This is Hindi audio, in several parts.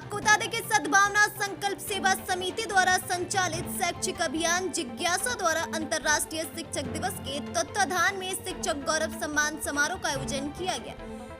आपको बता दें कि सद्भावना संकल्प सेवा समिति द्वारा संचालित शैक्षिक अभियान जिज्ञासा द्वारा अंतर्राष्ट्रीय शिक्षक दिवस के तत्वाधान में शिक्षक गौरव सम्मान समारोह का आयोजन किया गया।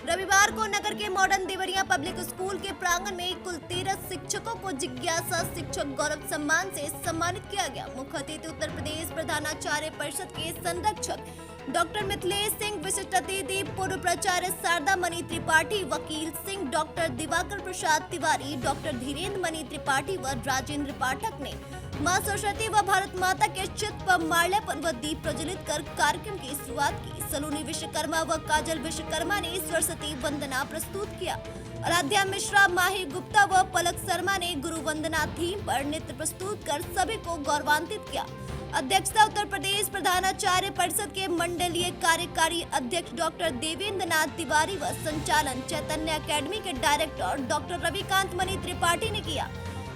रविवार को नगर के मॉडर्न देवरिया पब्लिक स्कूल के प्रांगण में कुल 13 शिक्षकों को जिज्ञासा शिक्षक गौरव सम्मान से सम्मानित किया गया। मुख्य अतिथि उत्तर प्रदेश प्रधानाचार्य परिषद के संरक्षक डॉक्टर मिथिलेश सिंह, विशिष्ट अतिथि पूर्व प्राचार्य शारदा मणि त्रिपाठी, वकील सिंह डॉक्टर दिवाकर प्रसाद तिवारी, डॉक्टर धीरेन्द्र मणि त्रिपाठी व राजेंद्र पाठक ने मां सरस्वती व भारत माता के चित्र पर माल्यार्पण व दीप प्रज्वलित कर कार्यक्रम की शुरुआत की। सलोनी विश्वकर्मा व काजल विश्वकर्मा ने सरस्वती वंदना प्रस्तुत किया। आराध्या मिश्रा, माही गुप्ता व पलक शर्मा ने गुरु वंदना थीम पर नृत्य प्रस्तुत कर सभी को गौरवान्वित किया। अध्यक्षता उत्तर प्रदेश प्रधानाचार्य परिषद के मंडलीय कार्यकारी अध्यक्ष डॉक्टर देवेंद्र नाथ तिवारी व संचालन चैतन्य एकेडमी के डायरेक्टर डॉक्टर रविकांत मणि त्रिपाठी ने किया।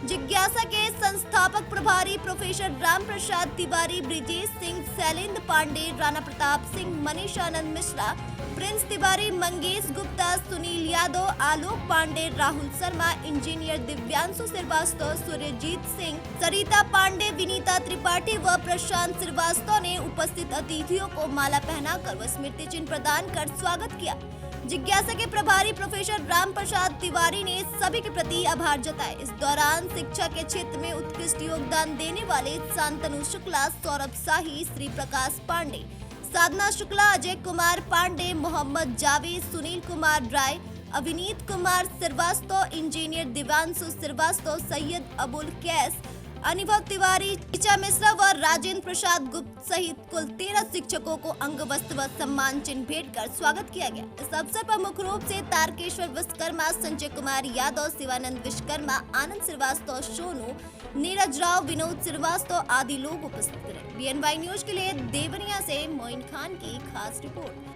जिज्ञासा के संस्थापक प्रभारी प्रोफेसर राम प्रसाद तिवारी, ब्रिजेश सिंह, शैलेंद्र पांडे, राणा प्रताप सिंह, मनीष आनंद मिश्रा, प्रिंस तिवारी, मंगेश गुप्ता, सुनील यादव, आलोक पांडे, राहुल शर्मा, इंजीनियर दिव्यांशु श्रीवास्तव, सूर्यजीत सिंह, सरिता पांडे, विनीता त्रिपाठी व प्रशांत श्रीवास्तव ने उपस्थित अतिथियों को माला पहनाकर व स्मृति चिन्ह प्रदान कर स्वागत किया। जिज्ञासा के प्रभारी प्रोफेसर राम प्रसाद तिवारी ने सभी के प्रति आभार जताया। इस दौरान शिक्षा के क्षेत्र में उत्कृष्ट योगदान देने वाले शांतनु शुक्ला, सौरभ शाही, श्री प्रकाश पांडे, साधना शुक्ला, अजय कुमार पांडे, मोहम्मद जावेद, सुनील कुमार राय, अभिनीत कुमार श्रीवास्तव, इंजीनियर दिव्यांशु श्रीवास्तव, सैयद अबुल कैस, अनुभव तिवारी, टीचा मिश्रा व राजेंद्र प्रसाद गुप्त सहित कुल 13 शिक्षकों को अंग वस्त्र व सम्मान चिन्ह भेंट कर स्वागत किया गया। इस अवसर पर मुख्य रूप से तारकेश्वर विश्वकर्मा, संजय कुमार यादव, शिवानंद विश्वकर्मा, आनंद श्रीवास्तव, सोनू, नीरज राव, विनोद श्रीवास्तव आदि लोग उपस्थित रहे। BNY न्यूज के लिए देवरिया से मोइन खान की खास रिपोर्ट।